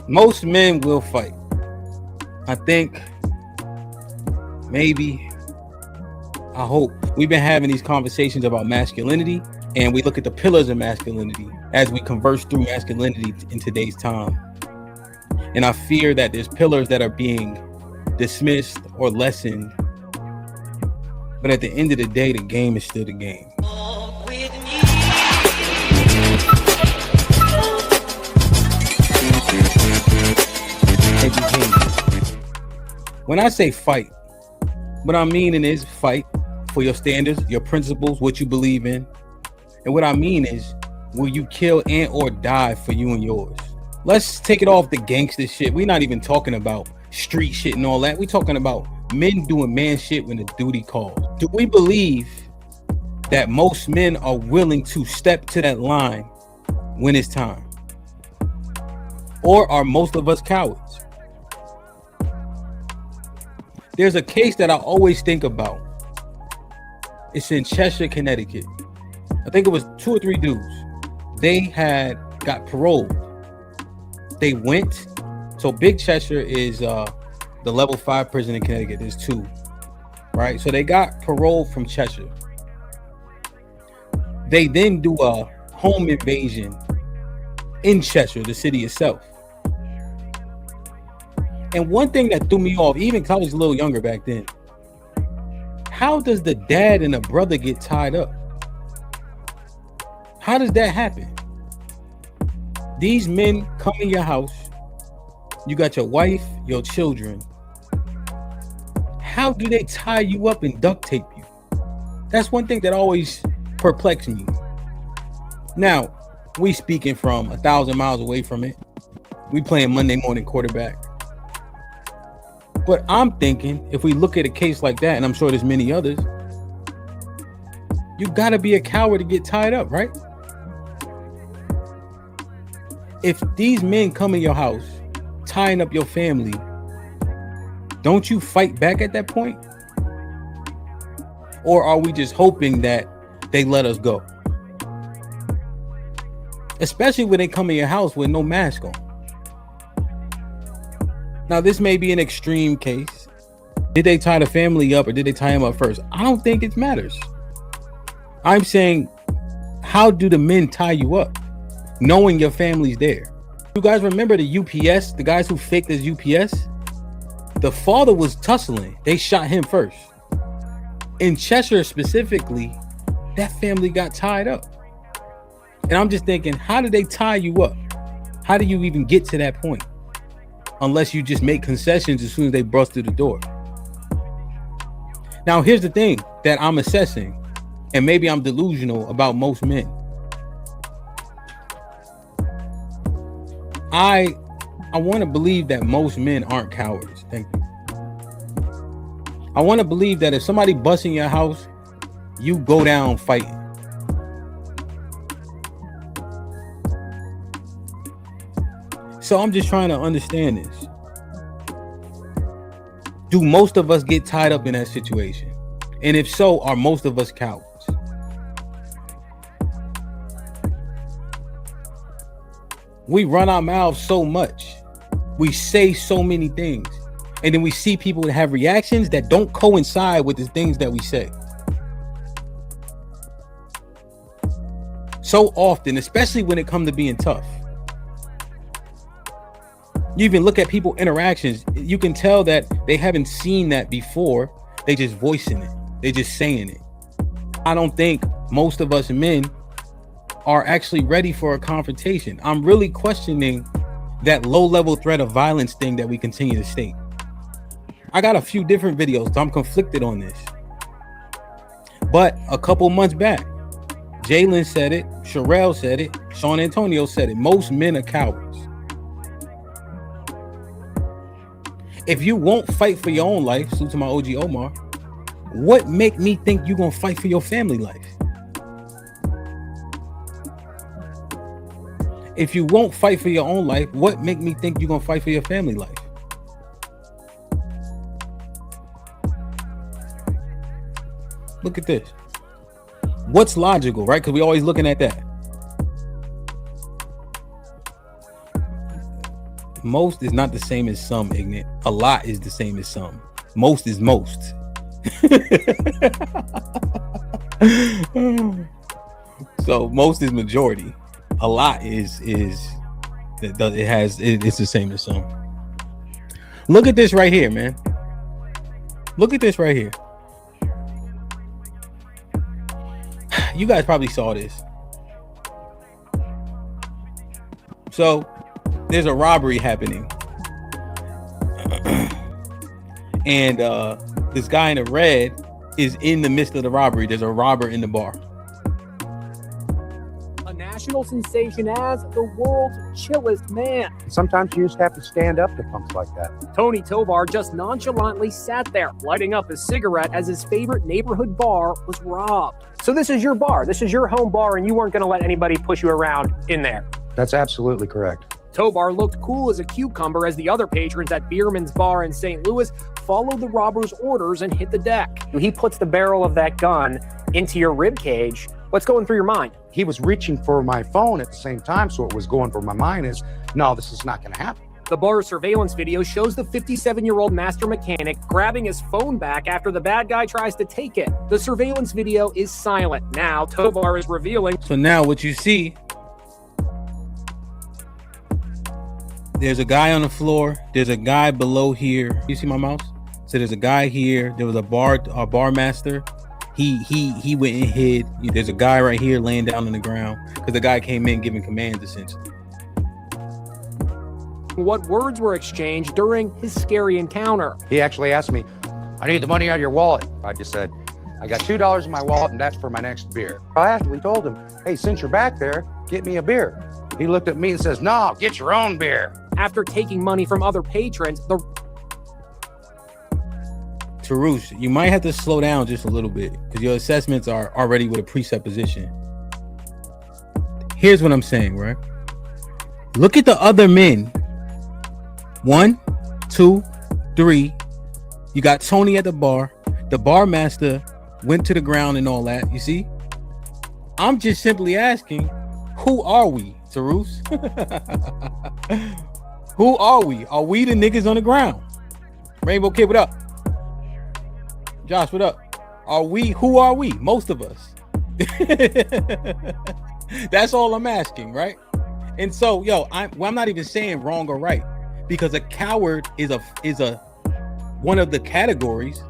Most men will fight. I think, maybe, I hope. We've been having these conversations about masculinity, and we look at the pillars of masculinity as we converse through masculinity in today's time. And I fear that there's pillars that are being dismissed or lessened. But at the end of the day, the game is still the game. When I say fight, what I mean is fight for your standards, your principles, what you believe in. And what I mean is, will you kill and or die for you and yours? Let's take it off the gangster shit. We're not even talking about street shit and all that. We're talking about men doing man shit when the duty calls. Do we believe that most men are willing to step to that line when it's time? Or are most of us cowards? There's a case that I always think about. It's in Cheshire, Connecticut. I think it was 2 or 3 dudes. They had got paroled. They went. So Big Cheshire is the level 5 prison in Connecticut. There's 2, right? So they got paroled from Cheshire. They then do a home invasion in Cheshire, the city itself. And one thing that threw me off, even because I was a little younger back then, how does the dad and the brother get tied up? How does that happen? These men come in your house. You got your wife, your children. How do they tie you up and duct tape you? That's one thing that always perplexed me. Now, we speaking from 1,000 miles away from it. We playing Monday morning quarterback. But I'm thinking, if we look at a case like that, and I'm sure there's many others, you gotta be a coward to get tied up, right? If these men come in your house, tying up your family, don't you fight back at that point? Or are we just hoping that they let us go? Especially when they come in your house with no mask on. Now, this may be an extreme case. Did they tie the family up or did they tie him up first? I don't think it matters. I'm saying, how do the men tie you up, knowing your family's there? You guys remember the UPS, the guys who faked as UPS? The father was tussling. They shot him first. In Cheshire specifically, that family got tied up. And I'm just thinking, how did they tie you up? How do you even get to that point? Unless you just make concessions as soon as they bust through the door. Now, here's the thing that I'm assessing, and maybe I'm delusional about most men. I want to believe that most men aren't cowards. Thank you. I want to believe that if somebody busts in your house, you go down fighting. So I'm just trying to understand this. Do most of us get tied up in that situation? And if so, are most of us cowards? We run our mouths so much. We say so many things. And then we see people that have reactions that don't coincide with the things that we say. So often, especially when it comes to being tough. You even look at people interactions, you can tell that they haven't seen that before. They just voicing it. They just saying it. I don't think most of us men are actually ready for a confrontation. I'm really questioning that low-level threat of violence thing that we continue to state. I got a few different videos, so I'm conflicted on this. But a couple months back, Jalen said it, Sherelle said it, Sean Antonio said it. Most men are cowards. If you won't fight for your own life, salute to my OG Omar, what make me think you're gonna fight for your family life? If you won't fight for your own life, what make me think you're gonna fight for your family life? Look at this. What's logical, right? Because we're always looking at that. Most is not the same as some, ignorant. A lot is the same as some. Most is most. So most is majority. A lot is it's the same as some. Look at this right here, man. Look at this right here. You guys probably saw this. So there's a robbery happening. And this guy in the red is in the midst of the robbery. There's a robber in the bar. A national sensation as the world's chillest man. Sometimes you just have to stand up to punks like that. Tony Tovar just nonchalantly sat there, lighting up his cigarette as his favorite neighborhood bar was robbed. So this is your bar. This is your home bar, and you weren't going to let anybody push you around in there. That's absolutely correct. Tovar looked cool as a cucumber as the other patrons at Bierman's Bar in St. Louis followed the robber's orders and hit the deck. He puts the barrel of that gun into your rib cage. What's going through your mind? He was reaching for my phone at the same time, so what was going through my mind is, no, this is not going to happen. The bar surveillance video shows the 57-year-old master mechanic grabbing his phone back after the bad guy tries to take it. The surveillance video is silent. Now, Tovar is revealing. So now what you see, there's a guy on the floor. There's a guy below here. You see my mouse? So there's a guy here. There was a bar master. He went and hid. There's a guy right here laying down on the ground because the guy came in giving commands essentially. What words were exchanged during his scary encounter? He actually asked me, I need the money out of your wallet. I just said, I got $2 in my wallet and that's for my next beer. I actually told him, hey, since you're back there, get me a beer. He looked at me and says, no, get your own beer. After taking money from other patrons, the Tarush, you might have to slow down just a little bit because your assessments are already with a presupposition. Here's what I'm saying, right? Look at the other men. 1, 2, 3. You got Tony at the bar. The bar master went to the ground and all that. You see? I'm just simply asking, who are we, Tarush? Who are we? Are we the niggas on the ground? Rainbow Kid, what up? Josh, what up? Who are we? Most of us. That's all I'm asking, right? And so, I'm not even saying wrong or right, because a coward is a one of the categories,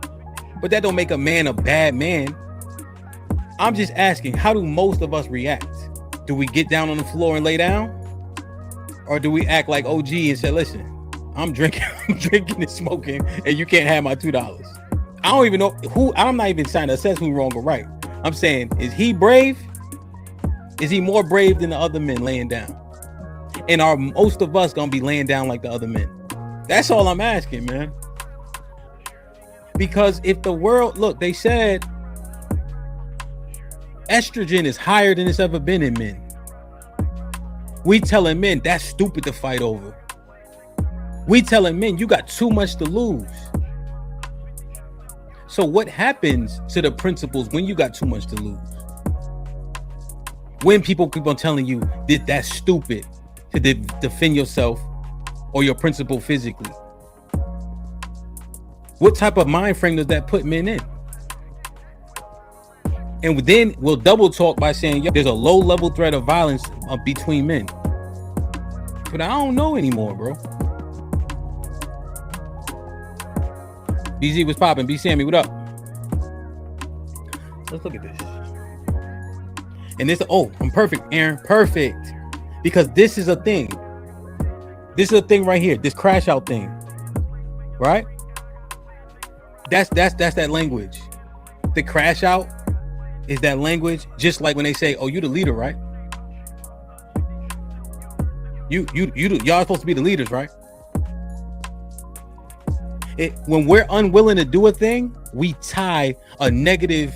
but that don't make a man a bad man. I'm just asking, how do most of us react? Do we get down on the floor and lay down? Or do we act like OG and say, listen, I'm drinking and smoking, and you can't have my $2? I don't even know who. I'm not even trying to assess who's wrong or right. I'm saying, is he brave? Is he more brave than the other men laying down? And are most of us gonna be laying down like the other men? That's all I'm asking, man. Because if the world, look, they said estrogen is higher than it's ever been in men. We telling men that's stupid to fight over. We telling men you got too much to lose. So what happens to the principles when you got too much to lose? When people keep on telling you that that's stupid to defend yourself or your principle physically, what type of mind frame does that put men in? And then we'll double talk by saying, there's a low level threat of violence between men. But I don't know anymore, bro. BZ was popping. B Sammy, what up? Let's look at this. And this, I'm perfect, Aaron. Perfect. Because this is a thing. This is a thing right here. This crash out thing. Right? That's that language. The crash out is that language, just like when they say, oh, you the leader, right? Y'all supposed to be the leaders, right? When we're unwilling to do a thing, we tie a negative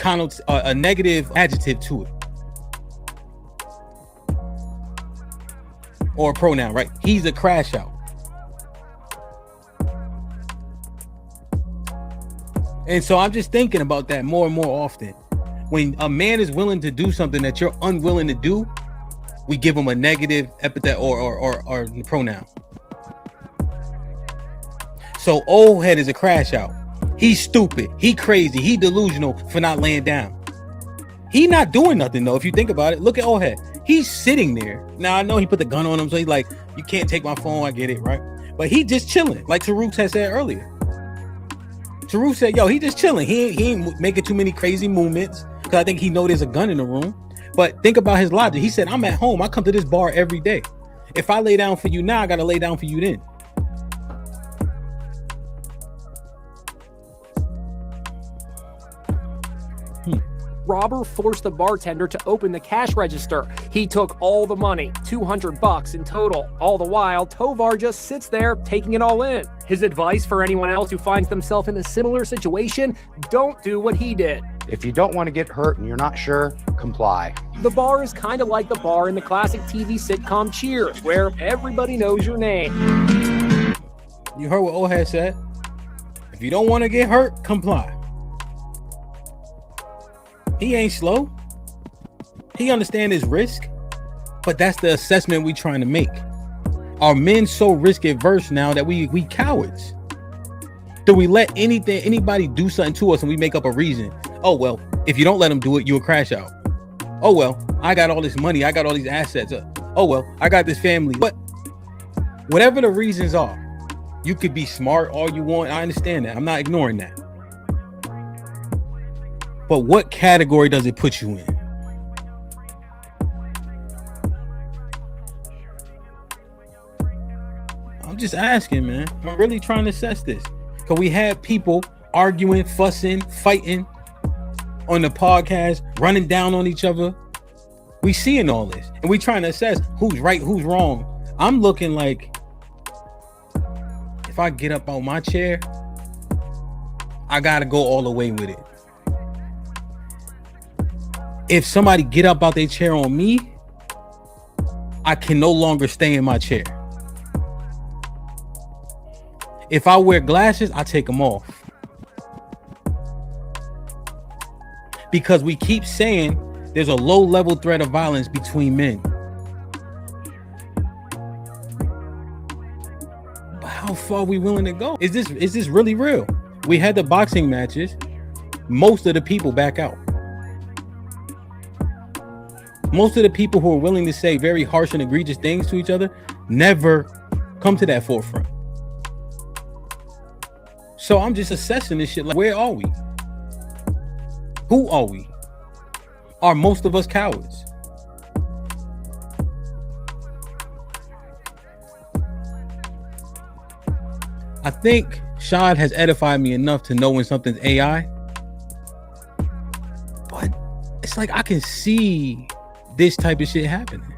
adjective to it, or a pronoun, right? He's a crash out. And so I'm just thinking about that more and more often. When a man is willing to do something that you're unwilling to do, we give him a negative epithet or pronoun. So old head is a crash out. He's stupid. He crazy. He delusional for not laying down. He not doing nothing though. If you think about it, look at old head. He's sitting there. Now I know he put the gun on him, so he's like, you can't take my phone. I get it, right? But he just chilling, like Taruk had said earlier. Taruk said, yo, he just chilling. He ain't making too many crazy movements because I think he know there's a gun in the room. But think about his logic. He said, I'm at home. I come to this bar every day. If I lay down for you now, I gotta lay down for you then. Robber forced the bartender to open the cash register. He took all the money, $200 in total. All the while, Tovar just sits there taking it all in. His advice for anyone else who finds themselves in a similar situation: don't do what he did. If you don't want to get hurt and you're not sure, comply. The bar is kind of like the bar in the classic TV sitcom Cheers, where everybody knows your name. You heard what Ohead said. If you don't want to get hurt, comply. He ain't slow. He understands his risk, but that's the assessment we trying to make. Are men so risk adverse now that we cowards? Do we let anybody do something to us and we make up a reason? Oh, well, if you don't let them do it, you'll crash out. Oh, well, I got all this money. I got all these assets. Oh, well, I got this family. But whatever the reasons are, you could be smart all you want. I understand that. I'm not ignoring that. But what category does it put you in? I'm just asking, man. I'm really trying to assess this. Because we have people arguing, fussing, fighting on the podcast, running down on each other. We seeing all this. And we trying to assess who's right, who's wrong. I'm looking like, if I get up on my chair, I got to go all the way with it. If somebody get up out their chair on me, I can no longer stay in my chair. If I wear glasses, I take them off. Because we keep saying there's a low level threat of violence between men. But how far are we willing to go? Is this really real? We had the boxing matches. Most of the people back out. Most of the people who are willing to say very harsh and egregious things to each other never come to that forefront. So I'm just assessing this shit like, where are we? Who are we? Are most of us cowards? I think Shad has edified me enough to know when something's AI. But it's like I can see this type of shit happening.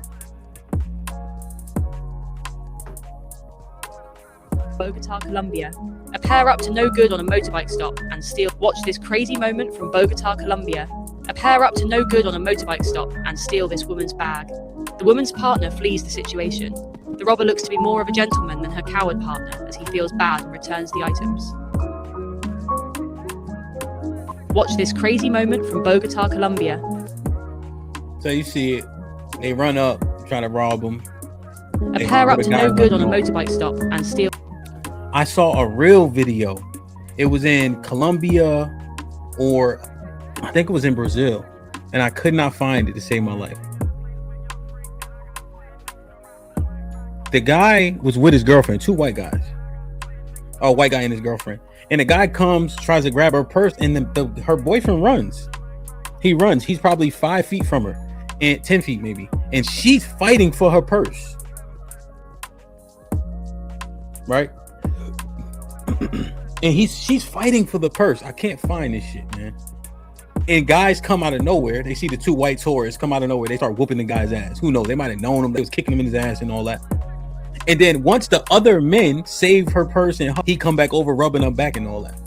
Bogota, Colombia. A pair up to no good on a motorbike stop and steal. Watch this crazy moment from Bogota, Colombia. A pair up to no good on a motorbike stop and steal this woman's bag. The woman's partner flees the situation. The robber looks to be more of a gentleman than her coward partner as he feels bad and returns the items. Watch this crazy moment from Bogota, Colombia. So you see it, they run up, trying to rob them. A pair up to no good on a motorbike stop and steal. I saw a real video. It was in Colombia, or I think it was in Brazil, and I could not find it to save my life. The guy was with his girlfriend, two white guys. A white guy and his girlfriend. And the guy comes, tries to grab her purse, and her boyfriend runs. He runs. He's probably 5 feet from her, and 10 feet maybe. And she's fighting for her purse. Right? And she's fighting for the purse. I can't find this shit, man. And guys come out of nowhere. They see the two white tourists come out of nowhere. They start whooping the guy's ass. Who knows? They might have known him. They was kicking him in his ass and all that. And then once the other men save her purse, and he come back over rubbing her back and all that.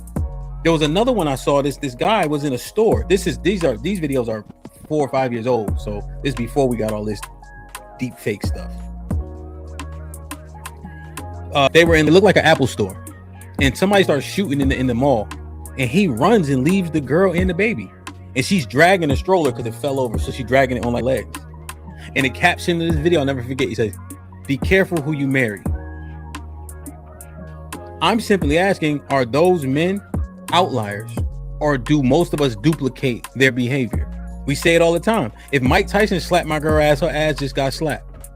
There was another one I saw. This guy was in a store. These videos are 4 or 5 years old. So this is before we got all this deep fake stuff. They were in, it looked like an Apple store, and somebody starts shooting in the mall, and he runs and leaves the girl and the baby, and she's dragging a stroller because it fell over, so she's dragging it on like legs. And the caption of this video, I'll never forget, he says, "Be careful who you marry." I'm simply asking, are those men outliers, or do most of us duplicate their behavior? We say it all the time. If Mike Tyson slapped my girl ass, her ass just got slapped.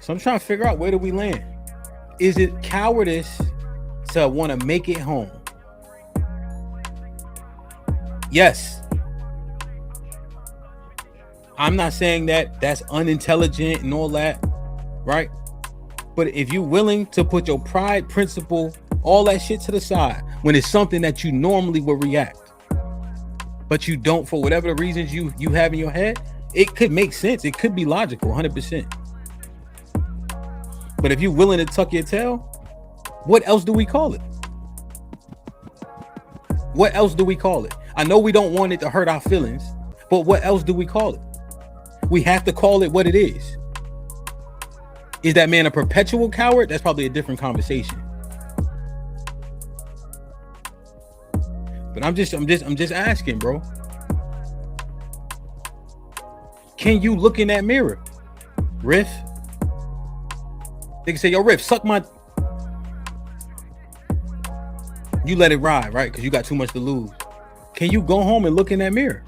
So I'm trying to figure out, where do we land? Is it cowardice to want to make it home? Yes. I'm not saying that that's unintelligent and all that, right? But if you're willing to put your pride, principle, all that shit to the side, when it's something that you normally would react, but you don't for whatever the reasons you have in your head, it could make sense. It could be logical, 100%. But if you're willing to tuck your tail, what else do we call it? What else do we call it? I know we don't want it to hurt our feelings, but what else do we call it? We have to call it what it is. Is that man a perpetual coward? That's probably a different conversation. But I'm just asking, bro. Can you look in that mirror? Riff. They can say, yo, Riff, suck my... You let it ride, right? Because you got too much to lose. Can you go home and look in that mirror?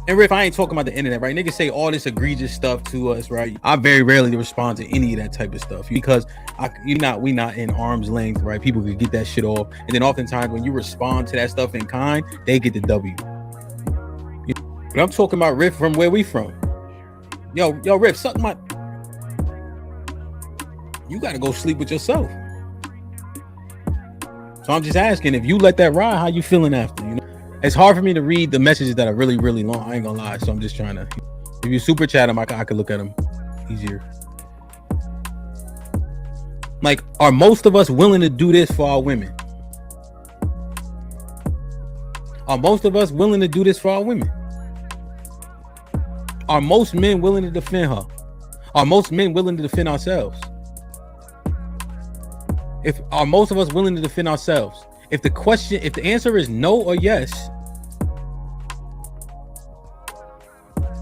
And Riff, I ain't talking about the internet, right? Niggas say all this egregious stuff to us, right? I very rarely respond to any of that type of stuff because we not in arm's length, right? People could get that shit off. And then oftentimes when you respond to that stuff in kind, they get the W. But I'm talking about Riff from where we from. Yo, Riff, suck my... You got to go sleep with yourself. So I'm just asking, if you let that ride, how you feeling after, you know? It's hard for me to read the messages that are really, really long. I ain't gonna lie. So I'm just trying to, if you super chat them, I could look at them easier. Like, are most of us willing to do this for our women? Are most of us willing to do this for our women? Are most men willing to defend her? Are most men willing to defend ourselves? Are most of us willing to defend ourselves? If the answer is no or yes,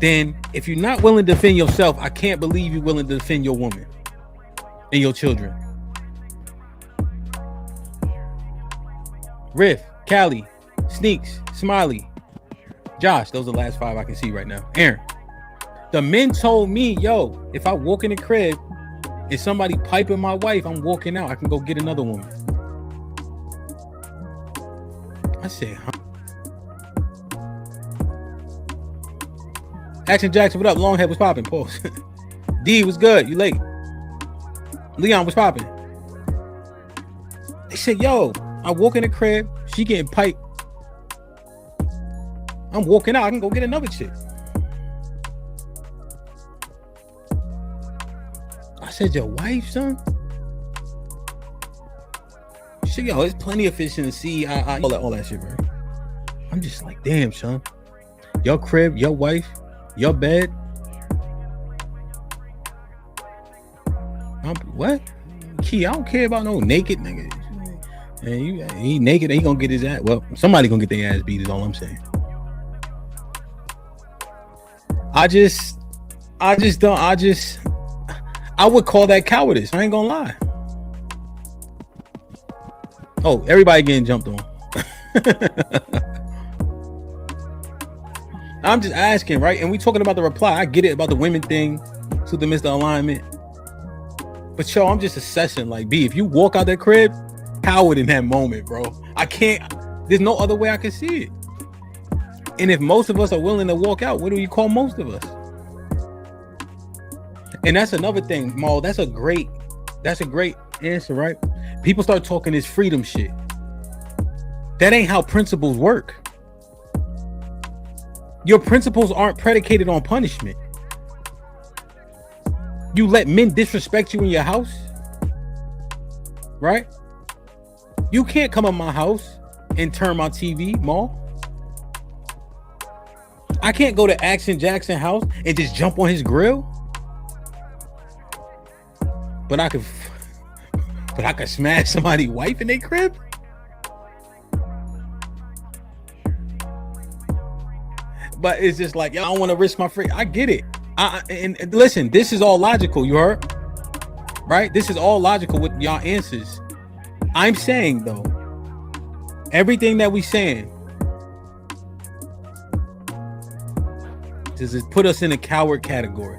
then if you're not willing to defend yourself, I can't believe you're willing to defend your woman and your children. Riff, Callie, Sneaks, Smiley, Josh, those are the last 5 I can see right now. Aaron, the men told me, yo, if I walk in the crib and somebody piping my wife, I'm walking out. I can go get another woman. I said, huh? Action Jackson, what up? Longhead was popping. Pause. D was good. You late. Leon was popping. They said, yo, I walk in the crib. She getting piped. I'm walking out. I can go get another chick. I said, your wife, son? Shit, yo, there's plenty of fish in the sea. All that shit, bro. I'm just like, damn, son. Your crib, your wife, your bed. What? Key, I don't care about no naked nigga. And he naked, and he gonna get his ass. Well, somebody gonna get their ass beat is all I'm saying. I would call that cowardice. I ain't gonna lie. Oh, everybody getting jumped on. I'm just asking, right? And we talking about the reply. I get it about the women thing, to the Mr. Alignment. But yo, I'm just assessing, like, B, if you walk out that crib, coward in that moment, bro. I can't, there's no other way I can see it. And if most of us are willing to walk out, what do you call most of us? And that's another thing, Maul. That's a great answer, right? People start talking this freedom shit. That ain't how principles work. Your principles aren't predicated on punishment. You let men disrespect you in your house, right? You can't come in my house and turn my TV, Maul. I can't go to Action Jackson house and just jump on his grill. But I could smash somebody's wife in their crib. But it's just like, yo, I don't want to risk my free. I get it. And listen, this is all logical. You heard, right? This is all logical with y'all answers. I'm saying though, everything that we saying does it put us in a coward category.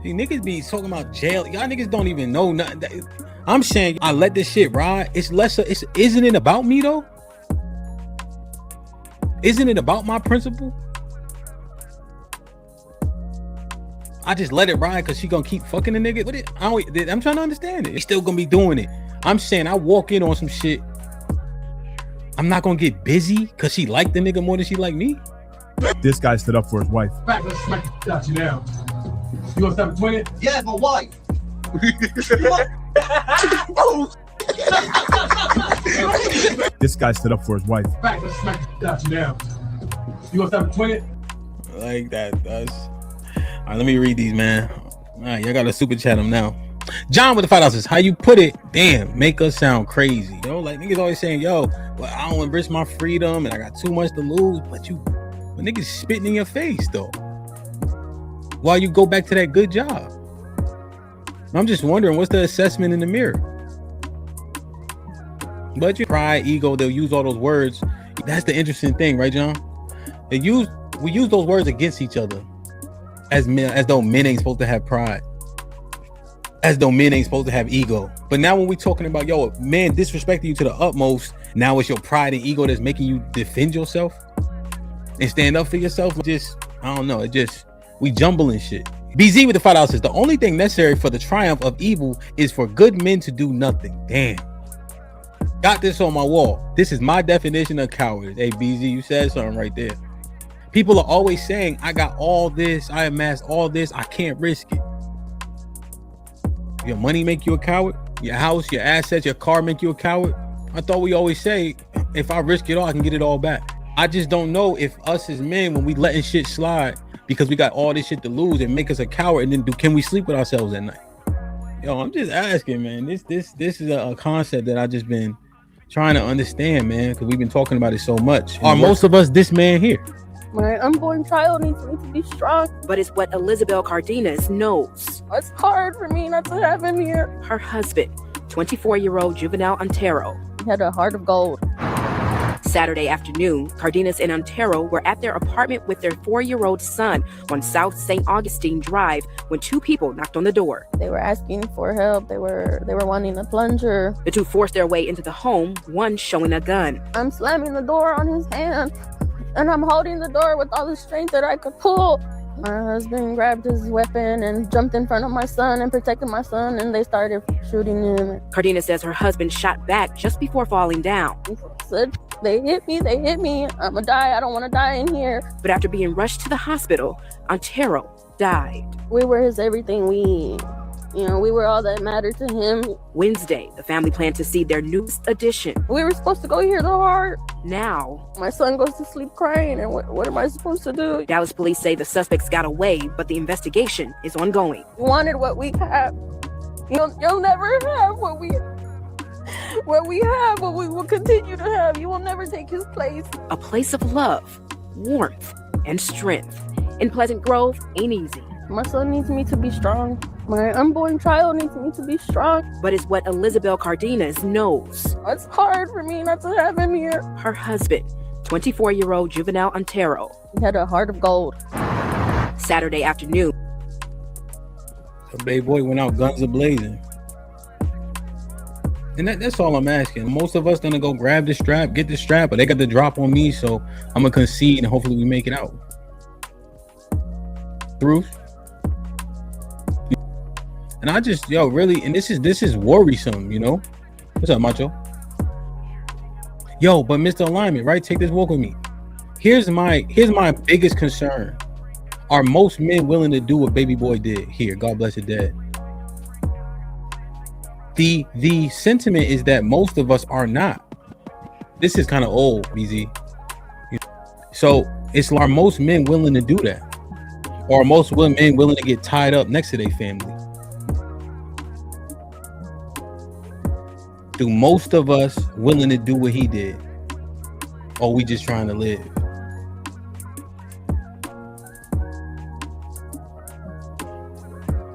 See, niggas be talking about jail. Y'all niggas don't even know nothing. I'm saying I let this shit ride. It's lesser. Isn't it about me though? Isn't it about my principle? I just let it ride because she gonna keep fucking the nigga with it. I'm trying to understand it. He's still gonna be doing it. I'm saying I walk in on some shit. I'm not gonna get busy because she liked the nigga more than she liked me. This guy stood up for his wife. Back, let's smack the shit you now. You gonna stop between it? Yeah, my wife. This guy stood up for his wife. Back, let's smack the shit you now. You gonna stop between it? Like that. That's all right. Let me read these, man. All right, y'all gotta super chat them now. John with the $5. How you put it? Damn, make us sound crazy. You know, like niggas always saying, yo, well, I don't embrace my freedom and I got too much to lose. But niggas spitting in your face though. While you go back to that good job. I'm just wondering, what's the assessment in the mirror? But your pride, ego, they'll use all those words. That's the interesting thing, right, John? We use those words against each other as men, as though men ain't supposed to have pride, as though men ain't supposed to have ego. But now when we're talking about, yo, man disrespecting you to the utmost, now it's your pride and ego that's making you defend yourself and stand up for yourself. Just, I don't know, we jumbling shit. BZ with the $5 says the only thing necessary for the triumph of evil is for good men to do nothing. Damn. Got this on my wall. This is my definition of cowardice. Hey, BZ, you said something right there. People are always saying, I got all this, I amassed all this, I can't risk it. Your money make you a coward? Your house, your assets, your car make you a coward? I thought we always say, if I risk it all, I can get it all back. I just don't know if us as men, when we letting shit slide because we got all this shit to lose and make us a coward, and then can we sleep with ourselves at night? Yo, I'm just asking, man. This is a concept that I just been trying to understand, man, because we've been talking about it so much. Are most of us this man here? My unborn child needs me to be strong. But it's what Elizabeth Cardenas knows. It's hard for me not to have him here. Her husband, 24-year-old Juvenal Antero. He had a heart of gold. Saturday afternoon, Cardenas and Antero were at their apartment with their 4-year-old son on South St. Augustine Drive when two people knocked on the door. They were asking for help. They were wanting a plunger. The two forced their way into the home, one showing a gun. I'm slamming the door on his hand, and I'm holding the door with all the strength that I could pull. My husband grabbed his weapon and jumped in front of my son and protected my son, and they started shooting him. Cardenas says her husband shot back just before falling down. He said, they hit me. I'ma die. I don't want to die in here. But after being rushed to the hospital, Antero died. We were his everything. We were all that mattered to him. Wednesday, the family planned to see their newest addition. We were supposed to go hear the heart. Now, my son goes to sleep crying, and what am I supposed to do? Dallas police say the suspects got away, but the investigation is ongoing. We wanted what we have. You'll never have what we have, what we will continue to have. You will never take his place. A place of love, warmth, and strength. In Pleasant Grove ain't easy. My son needs me to be strong. My unborn child needs me to be strong. But it's what Elizabeth Cardenas knows. It's hard for me not to have him here. Her husband, 24-year-old Juvenal Antero. He had a heart of gold. Saturday afternoon. The baby boy went out guns a-blazing. And that's all I'm asking. Most of us gonna go grab the strap, get the strap, but they got the drop on me, so I'm gonna concede and hopefully we make it out. Bruce? And I just, really, and this is worrisome, you know? What's up, Macho? Yo, but Mr. Alignment, right? Take this walk with me. Here's my biggest concern. Are most men willing to do what baby boy did here? God bless your dad. The sentiment is that most of us are not. This is kind of old, BZ. So it's, are most men willing to do that? Or are most men willing to get tied up next to their family? Do most of us willing to do what he did? Or we just trying to live?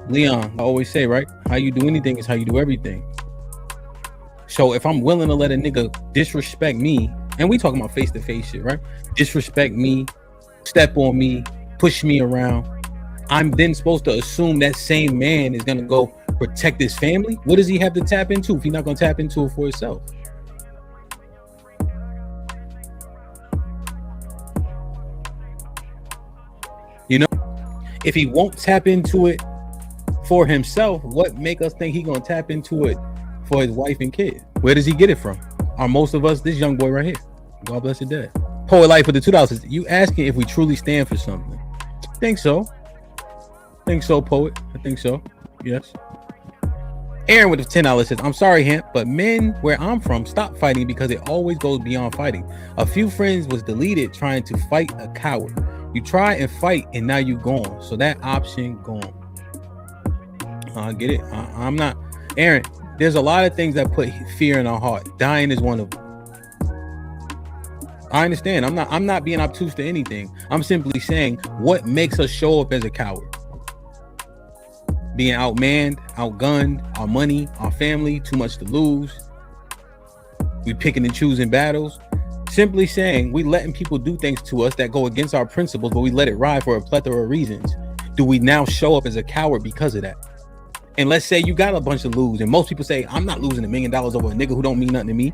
Leon, I always say, right? How you do anything is how you do everything. So if I'm willing to let a nigga disrespect me, and we talking about face-to-face shit, right? Disrespect me, step on me, push me around, I'm then supposed to assume that same man is gonna go protect his family? What does he have to tap into if he's not gonna tap into it for himself? You know, if he won't tap into it for himself, what make us think he gonna tap into it for his wife and kid? Where does he get it from? Are most of us this young boy right here? God bless his dad. Poet Life for the $2. You asking if we truly stand for something? Think so. Think so, Poet. I think so. Yes. Aaron with the $10 says, I'm sorry, Hamp, but men where I'm from stop fighting because it always goes beyond fighting. A few friends was deleted trying to fight a coward. You try and fight and now you gone. So that option gone. I get it. I'm not Aaron. There's a lot of things that put fear in our heart. Dying is one of them. I understand. I'm not being obtuse to anything. I'm simply saying what makes us show up as a coward. Being outmanned, outgunned, our money, our family, too much to lose. We picking and choosing battles. Simply saying we letting people do things to us that go against our principles, but we let it ride for a plethora of reasons. Do we now show up as a coward because of that? And let's say you got a bunch of lose, and most people say, I'm not losing $1 million over a nigga who don't mean nothing to me.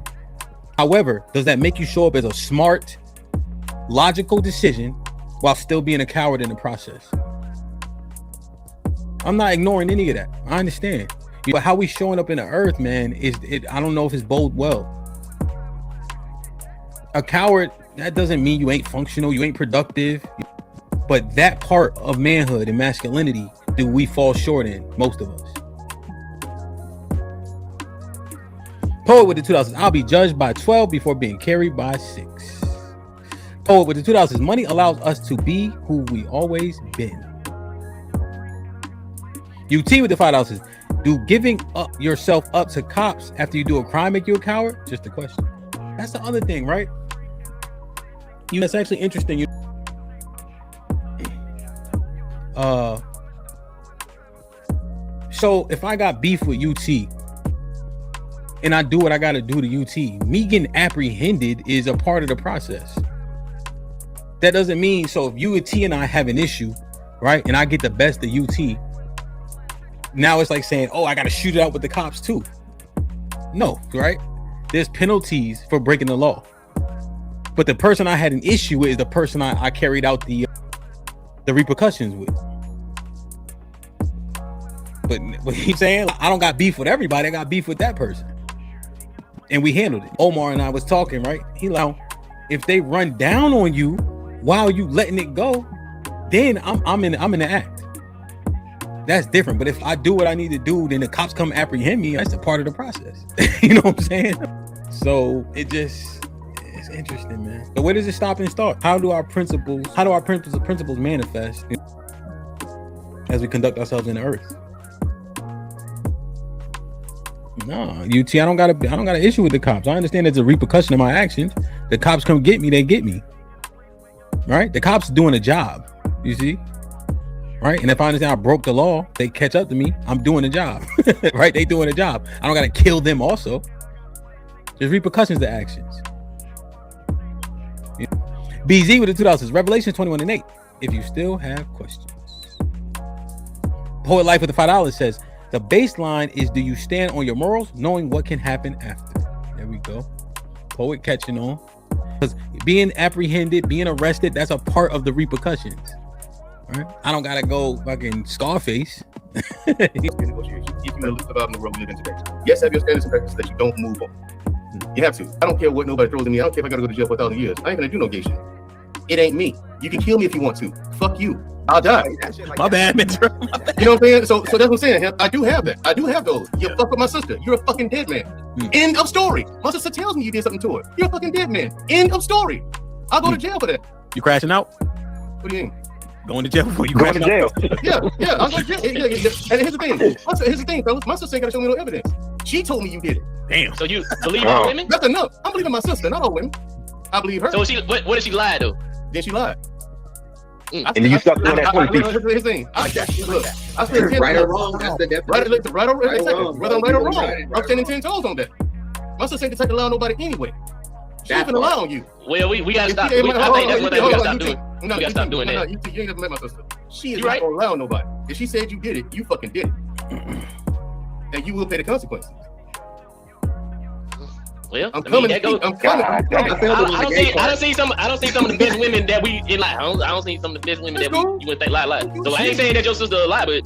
However, does that make you show up as a smart, logical decision while still being a coward in the process? I'm not ignoring any of that. I understand. But how we showing up in the earth, man, I don't know if it's bode well. A coward, that doesn't mean you ain't functional, you ain't productive. But that part of manhood and masculinity, do we fall short in, most of us? Poet with the $2. I'll be judged by 12 before being carried by 6. Poet with the $2. Money allows us to be who we always been. UT with the $5. Do giving up yourself up to cops after you do a crime make you a coward? Just a question. That's the other thing, right? That's actually interesting. So if I got beef with UT and I do what I got to do to UT, me getting apprehended is a part of the process. That doesn't mean, so if UT and I have an issue, right, and I get the best of UT, now it's like saying, oh, I got to shoot it out with the cops too. No, right? There's penalties for breaking the law. But the person I had an issue with is the person I carried out the repercussions with. But what he's saying, I don't got beef with everybody. I got beef with that person. And we handled it. Omar and I was talking, right? He like, if they run down on you while you letting it go, then I'm in the act. That's different. But if I do what I need to do, then the cops come apprehend me. That's a part of the process. You know what I'm saying? So it's interesting, man. So where does it stop and start? How do our principles manifest as we conduct ourselves in the earth? No, UT, I don't got an issue with the cops. I understand there's a repercussion of my actions. The cops come get me, they get me. Right? The cops doing a job. You see? Right? And if I understand I broke the law, they catch up to me. I'm doing the job. Right? They doing a job. I don't gotta kill them also. There's repercussions to actions. Yeah. BZ with the $2. Revelations 21:8. If you still have questions. Poet Life with the $5 says, the baseline is, do you stand on your morals, knowing what can happen after? There we go. Poet catching on. Because being apprehended, being arrested, that's a part of the repercussions. Right? I don't gotta go fucking Scarface. If you live out in the world we live in today, yes, have your standards and practices that you don't move on. You have to. I don't care what nobody throws at me. I don't care if I gotta go to jail for 1,000 years. I ain't gonna do no gay shit. It ain't me. You can kill me if you want to. Fuck you. I'll die. My bad, man. You know what I'm saying? So that's what I'm saying. I do have that. I do have those. You fuck with my sister. You're a fucking dead man. End of story. My sister tells me you did something to her. You're a fucking dead man. End of story. I'll go to jail for that. You crashing out? What do you mean? Going to jail before you Going to jail. Yeah. I'm going to jail. Yeah. And here's the thing, fellas. My sister ain't got to show me no evidence. She told me you did it. Damn. So you believe all women? That's enough. I'm believing my sister, not all women. I believe her. So what if she lied though? Then she lied. And then you start doing that 20 people. Here's the thing. I spent 10 Right or wrong, that's the definition. Right or Right or wrong. wrong. Whether I'm right or wrong, Right. I'm standing 10 toes on that. My sister ain't the type to lie on nobody anyway. She ain't gonna lie on you. Well, we gotta stop. I think that's what we gotta stop doing. We gotta stop doing that. You ain't never met my sister. She is You not right. gonna lie on nobody. If she said you did it, you fucking did it. And you will pay the consequences. Well, I'm coming. that goes. I'm coming. I don't see some of the best women that we in like. I don't see some of the best women that you would think lie. So I ain't saying that your sister a lie, but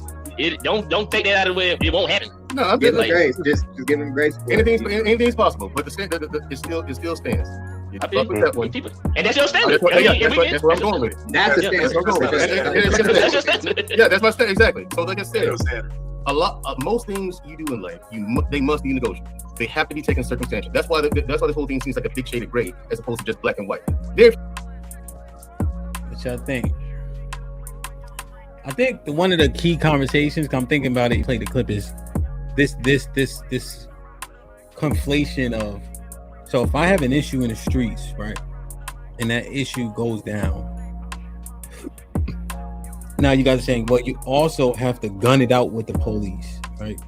don't take that out of the way. It won't happen. No, I'm Give just them grace. Just give them grace. anything's possible, but it still stands. You I feel fuck with that one. And that's your standard. That's where I'm going with it. That's the That's stance. where I'm going with it. That's your standard. Yeah, that's my stand exactly. So like I said, most things you do in life, they must be negotiable. They have to be taken circumstantial. That's why this whole thing seems like a big shade of gray as opposed to just black and white. What y'all think? I think one of the key conversations, I'm thinking about it, you play the clip, is this conflation of, so if I have an issue in the streets, right, and that issue goes down, now you guys are saying, well, you also have to gun it out with the police, right?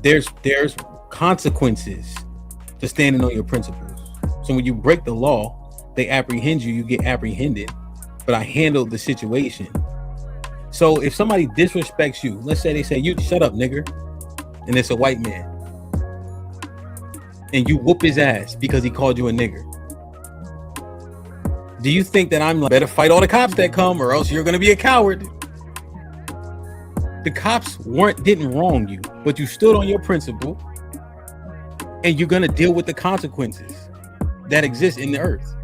There's consequences to standing on your principles. So when you break the law, they apprehend you, you get apprehended. But I handled the situation. So if somebody disrespects you, let's say they say, you shut up, nigger, and it's a white man, and you whoop his ass because he called you a nigger, do you think that I'm like, better fight all the cops that come or else you're gonna be a coward? The cops didn't wrong you, but you stood on your principle, and you're gonna deal with the consequences that exist in the earth.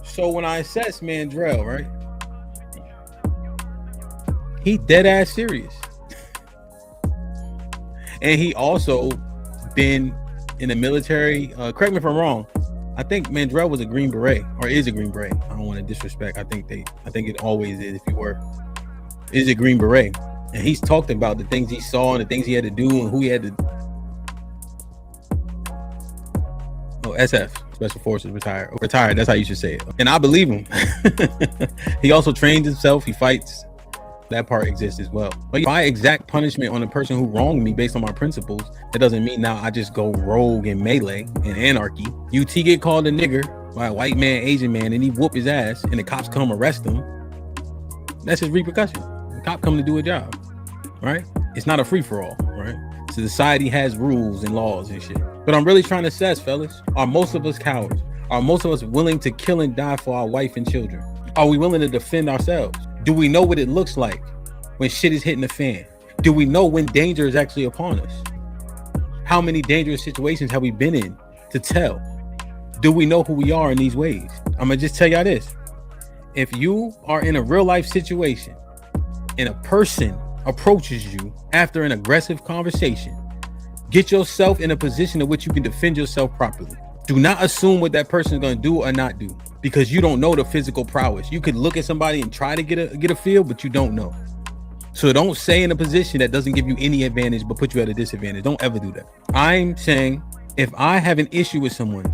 So when I assess Mandrell, right, he dead ass serious, and he also been in the military. Correct me if I'm wrong. I think Mandrell was a Green Beret, or is a Green Beret. I don't want to disrespect. I think it always is. If you were, is a Green Beret, and he's talked about the things he saw and the things he had to do and who he had to. Oh, SF, Special Forces, retired. That's how you should say it. And I believe him. He also trains himself. He fights. That part exists as well. But if I exact punishment on a person who wronged me based on my principles, that doesn't mean now I just go rogue and melee and anarchy. UT get called a nigger by a white man, Asian man, and he whoop his ass, and the cops come arrest him. That's his repercussion. The cop come to do a job, right? It's not a free for all, right? So society has rules and laws and shit. But I'm really trying to assess, fellas, are most of us cowards? Are most of us willing to kill and die for our wife and children? Are we willing to defend ourselves? Do we know what it looks like when shit is hitting the fan? Do we know when danger is actually upon us? How many dangerous situations have we been in to tell? Do we know who we are in these ways? I'm gonna just tell y'all this. If you are in a real life situation and a person approaches you after an aggressive conversation, get yourself in a position in which you can defend yourself properly. Do not assume what that person is going to do or not do, because you don't know the physical prowess. You could look at somebody and try to get a feel, but you don't know. So don't stay in a position that doesn't give you any advantage but put you at a disadvantage. Don't ever do that. I'm saying if I have an issue with someone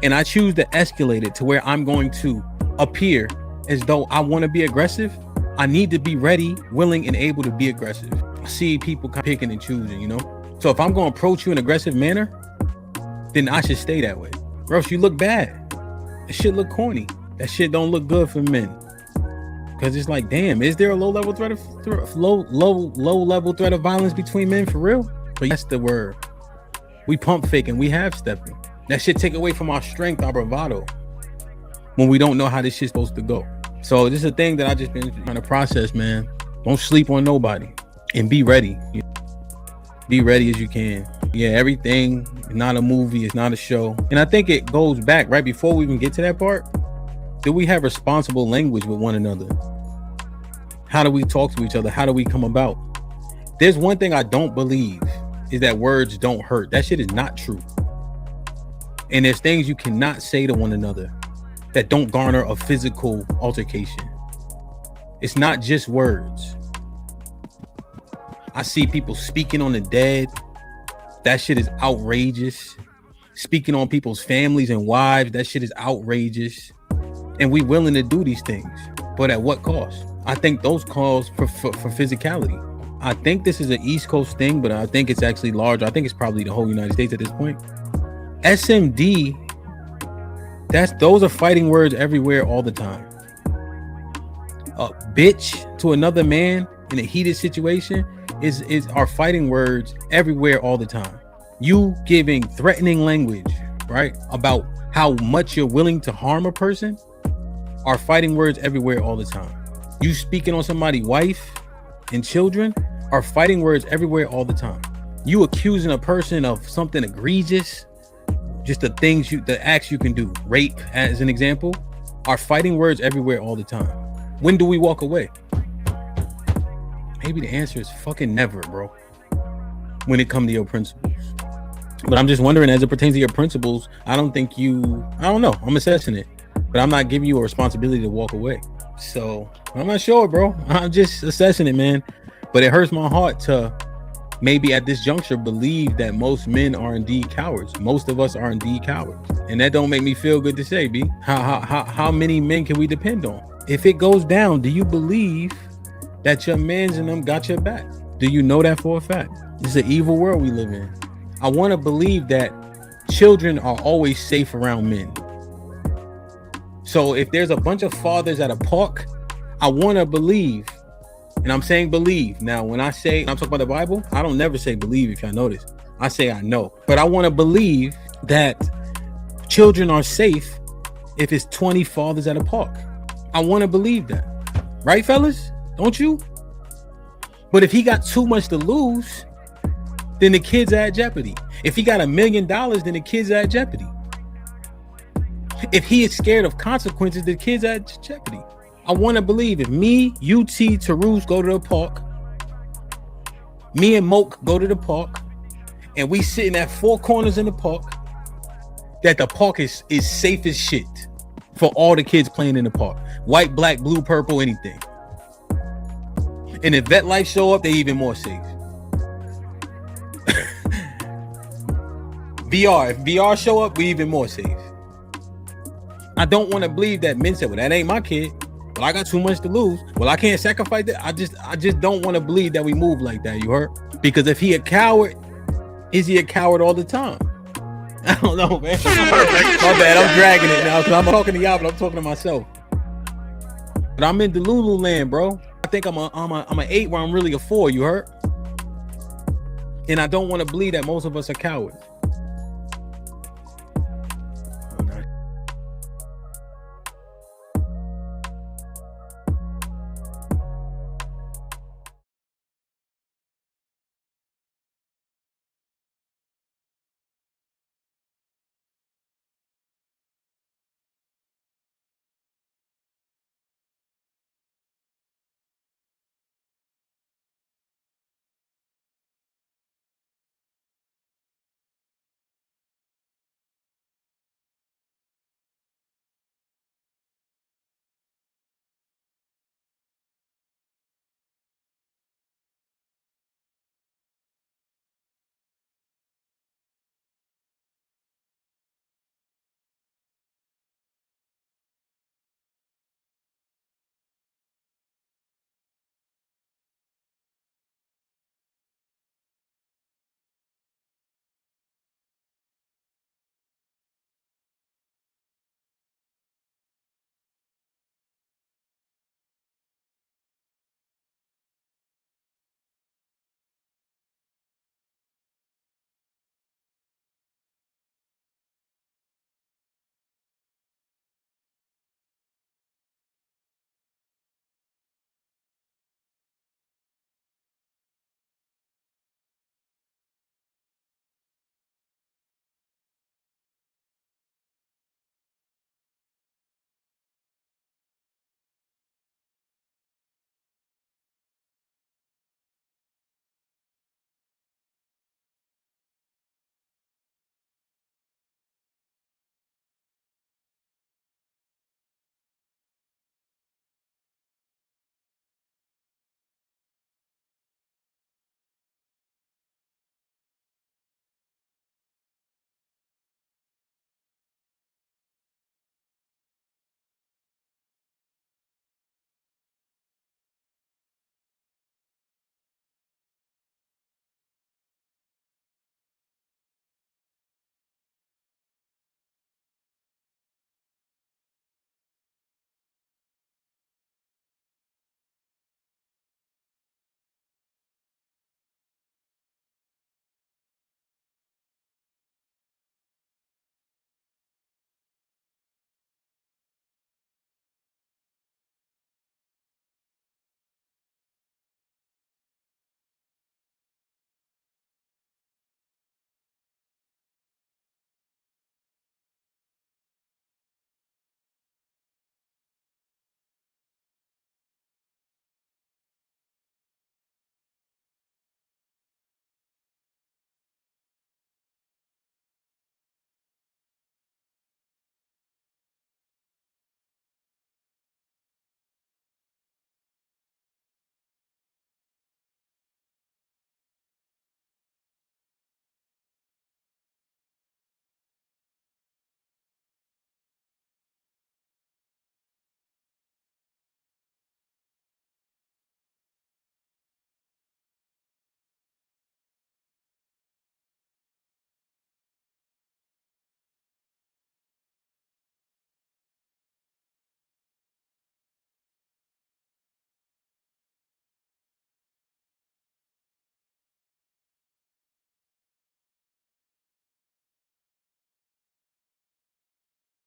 and I choose to escalate it to where I'm going to appear as though I want to be aggressive, I need to be ready, willing, and able to be aggressive. I see people picking and choosing, you know? So if I'm going to approach you in an aggressive manner, then I should stay that way. Or else you look bad. That shit look corny. That shit don't look good for men. Because it's like, damn, is there a low-level threat of low-level threat of violence between men for real? But that's the word. We pump faking, we half stepping. That shit take away from our strength, our bravado, when we don't know how this shit's supposed to go. So this is a thing that I just been trying to process, man. Don't sleep on nobody and be ready. Be ready as you can. Yeah, everything is not a movie, it's not a show. And I think it goes back right before we even get to that part. Do we have responsible language with one another? How do we talk to each other? How do we come about? There's one thing I don't believe is that words don't hurt. That shit is not true. And there's things you cannot say to one another that don't garner a physical altercation. It's not just words. I see people speaking on the dead, That shit is outrageous. Speaking on people's families and wives, that shit is outrageous. And we willing to do these things, but at what cost? I think those calls for physicality. I think this is an East Coast thing, but I think it's actually larger. I think it's probably the whole United States at this point. SMD, those are fighting words everywhere all the time. A bitch to another man in a heated situation are fighting words everywhere all the time. You giving threatening language, right, about how much you're willing to harm a person are fighting words everywhere all the time. You speaking on somebody's wife and children are fighting words everywhere all the time. You accusing a person of something egregious, just the acts you can do, rape as an example, are fighting words everywhere all the time. When do we walk away? Maybe the answer is fucking never, bro, when it comes to your principles. But I'm just wondering, as it pertains to your principles, I don't know, I'm assessing it, but I'm not giving you a responsibility to walk away. So I'm not sure, bro. I'm just assessing it, man. But it hurts my heart to maybe at this juncture believe that most men are indeed cowards. Most of us are indeed cowards. And that don't make me feel good to say, B. How many men can we depend on? If it goes down, do you believe that your mans and them got your back? Do you know that for a fact? It's an evil world we live in. I want to believe that children are always safe around men. So if there's a bunch of fathers at a park, I want to believe, and I'm saying believe. Now, when I'm talking about the Bible, I don't never say believe, if y'all notice. I say I know. But I want to believe that children are safe if it's 20 fathers at a park. I want to believe that. Right, fellas? Don't you? But if he got too much to lose, then the kids are at jeopardy. If he got $1 million, then the kids are at jeopardy. If he is scared of consequences, the kids are at jeopardy. I want to believe if me, UT, Tarus go to the park, me and Moke go to the park, and we sitting at 4 corners in the park, that the park is safe as shit for all the kids playing in the park. White, black, blue, purple, anything. And if vet life show up, they even more safe. If VR show up, we even more safe. I don't want to believe that men say, well, that ain't my kid. Well, I got too much to lose. Well, I can't sacrifice that. I just don't want to believe that we move like that. You heard? Because if he a coward, is he a coward all the time? I don't know, man. My bad. I'm dragging it now because I'm talking to y'all, but I'm talking to myself. But I'm in Delulu land, bro. I think I'm an 8 where I'm really a 4. You heard? And I don't want to believe that most of us are cowards.